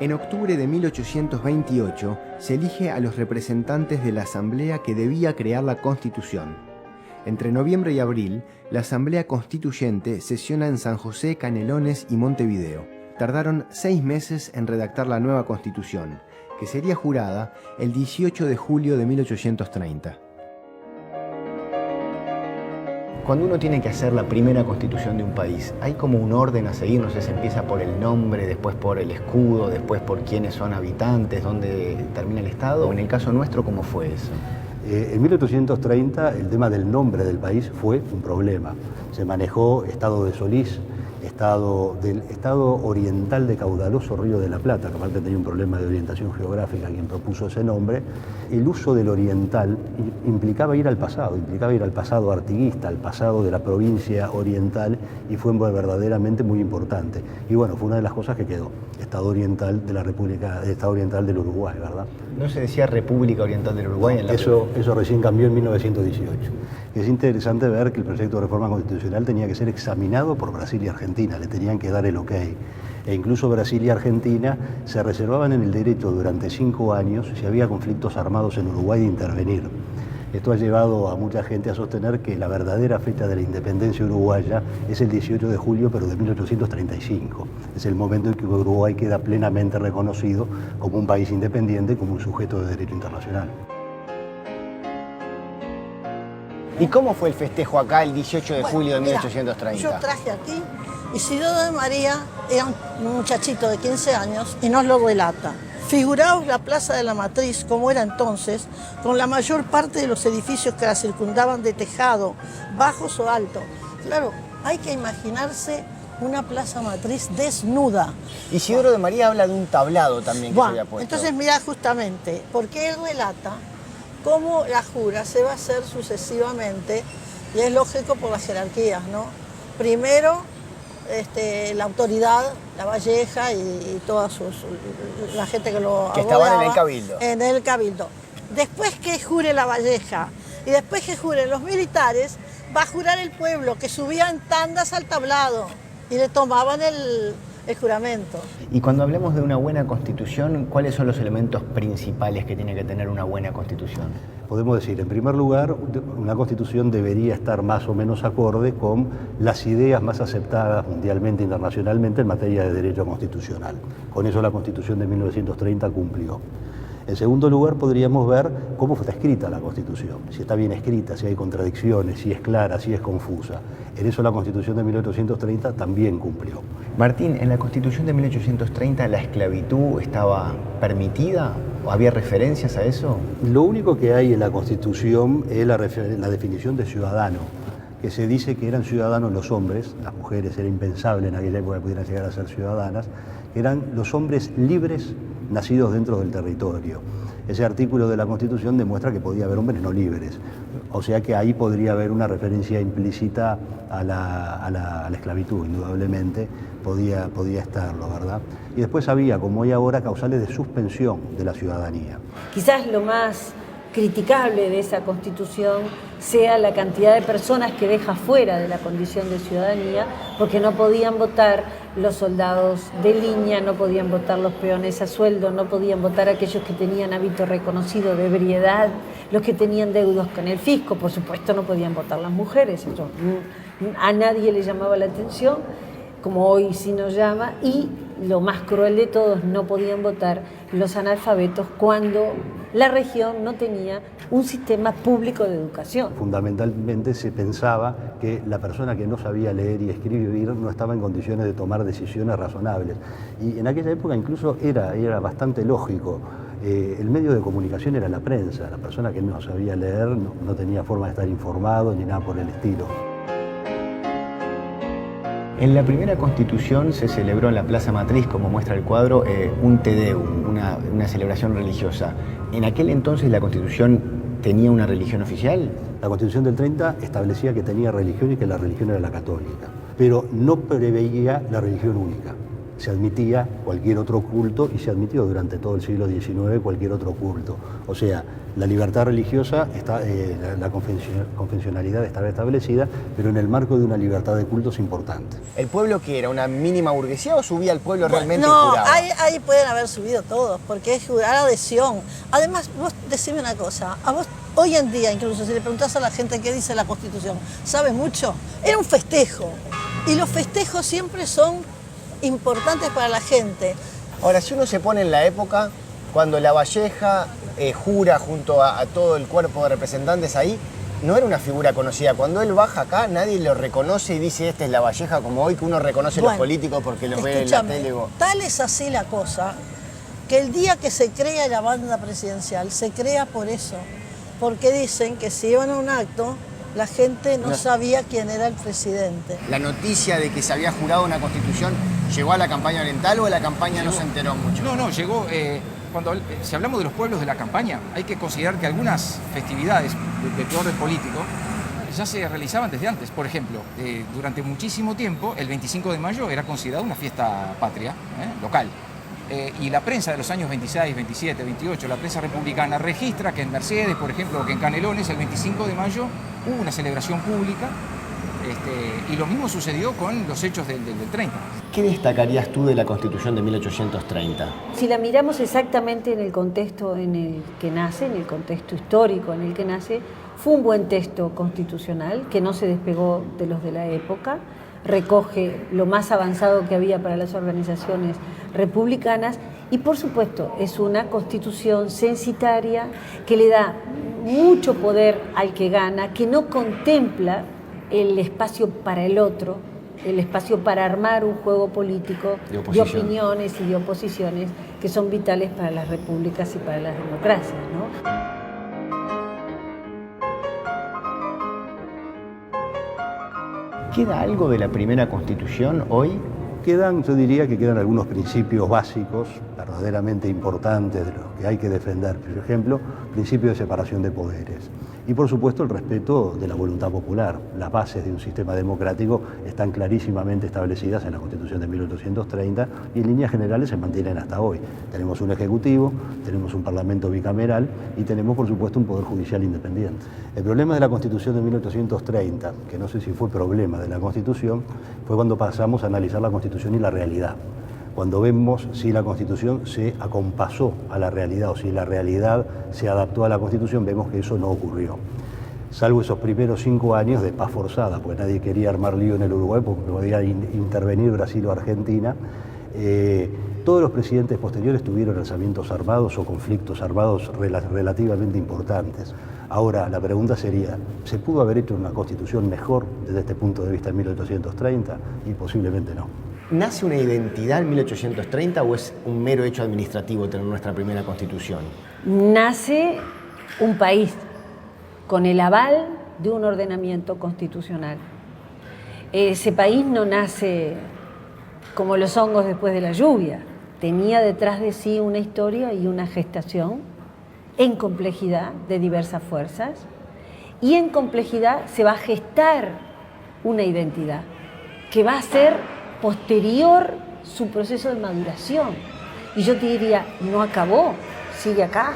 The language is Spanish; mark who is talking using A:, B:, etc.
A: En octubre de 1828 se elige a los representantes de la Asamblea que debía crear la Constitución. Entre noviembre y abril, la Asamblea Constituyente sesiona en San José, Canelones y Montevideo. Tardaron 6 meses en redactar la nueva Constitución, que sería jurada el 18 de julio de 1830. Cuando uno tiene que hacer la primera constitución de un país, ¿hay como un orden a seguir? No sé, se empieza por el nombre, después por el escudo, después por quiénes son habitantes, dónde termina el Estado. En el caso nuestro, ¿cómo fue eso?
B: En 1830 el tema del nombre del país fue un problema. Se manejó Estado de Solís, Estado oriental de caudaloso Río de la Plata, que aparte tenía un problema de orientación geográfica quien propuso ese nombre. El uso del oriental implicaba ir al pasado artiguista, al pasado de la provincia oriental, y fue verdaderamente muy importante. Y bueno, fue una de las cosas que quedó, Estado oriental de la República, Estado oriental del Uruguay, ¿verdad?
A: ¿No se decía República Oriental del Uruguay? En la
B: Eso recién cambió en 1918. Es interesante ver que el proyecto de reforma constitucional tenía que ser examinado por Brasil y Argentina, le tenían que dar el ok. E incluso Brasil y Argentina se reservaban en el derecho durante 5 años, si había conflictos armados en Uruguay, de intervenir. Esto ha llevado a mucha gente a sostener que la verdadera fecha de la independencia uruguaya es el 18 de julio, pero de 1835. Es el momento en que Uruguay queda plenamente reconocido como un país independiente, como un sujeto de derecho internacional.
A: ¿Y cómo fue el festejo acá el 18 de julio de 1830?
C: Yo traje aquí, Isidoro de María era un muchachito de 15 años y nos lo relata. Figuraos la Plaza de la Matriz, como era entonces, con la mayor parte de los edificios que la circundaban de tejado, bajos o altos. Claro, hay que imaginarse una Plaza Matriz desnuda.
A: Isidoro de María habla de un tablado también que se había puesto.
C: Entonces mirá justamente, porque él relata cómo la jura se va a hacer sucesivamente, y es lógico por las jerarquías, ¿no? Primero, la autoridad, la Valleja y toda la gente que lo
A: que estaban en el Cabildo.
C: En el Cabildo. Después que jure la Valleja y después que juren los militares, va a jurar el pueblo, que subía en tandas al tablado y le tomaban el juramento.
A: Y cuando hablamos de una buena constitución, ¿cuáles son los elementos principales que tiene que tener una buena constitución?
B: Podemos decir, en primer lugar, una constitución debería estar más o menos acorde con las ideas más aceptadas mundialmente e internacionalmente en materia de derecho constitucional. Con eso la Constitución de 1930 cumplió. En segundo lugar, podríamos ver cómo está escrita la Constitución, si está bien escrita, si hay contradicciones, si es clara, si es confusa. En eso la Constitución de 1830 también cumplió.
A: Martín, ¿en la Constitución de 1830 la esclavitud estaba permitida? ¿O había referencias a eso?
B: Lo único que hay en la Constitución es la definición de ciudadano, que se dice que eran ciudadanos los hombres, las mujeres era impensable en aquella época que pudieran llegar a ser ciudadanas, eran los hombres libres nacidos dentro del territorio. Ese artículo de la Constitución demuestra que podía haber hombres no libres, o sea que ahí podría haber una referencia implícita a la esclavitud, indudablemente podía estarlo, ¿verdad? Y después había, como hay ahora, causales de suspensión de la ciudadanía.
D: Quizás lo más criticable de esa Constitución sea la cantidad de personas que deja fuera de la condición de ciudadanía, porque no podían votar los soldados de línea, no podían votar los peones a sueldo, no podían votar aquellos que tenían hábito reconocido de ebriedad, los que tenían deudos con el fisco, por supuesto no podían votar las mujeres, eso a nadie le llamaba la atención, como hoy sí nos llama, y lo más cruel de todos, no podían votar los analfabetos cuando la región no tenía un sistema público de educación.
B: Fundamentalmente se pensaba que la persona que no sabía leer y escribir no estaba en condiciones de tomar decisiones razonables. Y en aquella época incluso era bastante lógico. El medio de comunicación era la prensa. La persona que no sabía leer no tenía forma de estar informado ni nada por el estilo.
A: En la primera Constitución se celebró en la Plaza Matriz, como muestra el cuadro, un Te Deum, una celebración religiosa. ¿En aquel entonces la Constitución tenía una religión oficial?
B: La Constitución del 30 establecía que tenía religión y que la religión era la católica, pero no preveía la religión única. Se admitía cualquier otro culto y se admitió durante todo el siglo XIX cualquier otro culto. O sea, la libertad religiosa, la confesionalidad estaba establecida, pero en el marco de una libertad de cultos importante.
A: ¿El pueblo qué era? ¿Una mínima burguesía o subía el pueblo realmente
C: No,
A: y juraba?
C: ahí pueden haber subido todos, porque es jurar adhesión. Además, vos decime una cosa, a vos hoy en día, incluso si le preguntás a la gente qué dice la Constitución, ¿sabes mucho? Era un festejo, y los festejos siempre son importantes para la gente.
A: Ahora, si uno se pone en la época, cuando Lavalleja jura junto a todo el cuerpo de representantes ahí, no era una figura conocida. Cuando él baja acá, nadie lo reconoce y dice, este es Lavalleja, como hoy que uno reconoce a los políticos porque los ve en la tele.
C: Tal es así la cosa, que el día que se crea la banda presidencial, se crea por eso. Porque dicen que si iban a un acto, la gente no sabía quién era el presidente.
A: ¿La noticia de que se había jurado una Constitución llegó a la campaña oriental o la campaña no se enteró mucho?
E: No, llegó. Si hablamos de los pueblos de la campaña, hay que considerar que algunas festividades de orden político ya se realizaban desde antes. Por ejemplo, durante muchísimo tiempo, el 25 de mayo era considerado una fiesta patria, local. Y la prensa de los años 26, 27, 28, la prensa republicana registra que en Mercedes, por ejemplo, o que en Canelones, el 25 de mayo hubo una celebración pública, y lo mismo sucedió con los hechos del 30.
A: ¿Qué destacarías tú de la Constitución de 1830?
D: Si la miramos exactamente en el contexto en el que nace, en el contexto histórico en el que nace, fue un buen texto constitucional que no se despegó de los de la época, recoge lo más avanzado que había para las organizaciones republicanas y, por supuesto, es una constitución censitaria que le da mucho poder al que gana, que no contempla el espacio para el otro, el espacio para armar un juego político de opiniones y de oposiciones que son vitales para las repúblicas y para las democracias, ¿no?
A: ¿Queda algo de la primera Constitución hoy?
B: Yo diría que quedan algunos principios básicos, verdaderamente importantes, de los que hay que defender. Por ejemplo, principio de separación de poderes. Y por supuesto el respeto de la voluntad popular. Las bases de un sistema democrático están clarísimamente establecidas en la Constitución de 1830 y en líneas generales se mantienen hasta hoy. Tenemos un ejecutivo, tenemos un parlamento bicameral y tenemos por supuesto un poder judicial independiente. El problema de la Constitución de 1830, que no sé si fue problema de la Constitución, fue cuando pasamos a analizar la Constitución y la realidad. Cuando vemos si la Constitución se acompasó a la realidad o si la realidad se adaptó a la Constitución, vemos que eso no ocurrió. Salvo esos primeros 5 años de paz forzada, porque nadie quería armar lío en el Uruguay porque podía intervenir Brasil o Argentina. Todos los presidentes posteriores tuvieron alzamientos armados o conflictos armados relativamente importantes. Ahora, la pregunta sería, ¿se pudo haber hecho una Constitución mejor desde este punto de vista en 1830? Y posiblemente no.
A: ¿Nace una identidad en 1830 o es un mero hecho administrativo tener nuestra primera Constitución?
D: Nace un país con el aval de un ordenamiento constitucional. Ese país no nace como los hongos después de la lluvia. Tenía detrás de sí una historia y una gestación en complejidad de diversas fuerzas, y en complejidad se va a gestar una identidad que va a ser posterior su proceso de maduración. Y yo te diría, no acabó, sigue acá.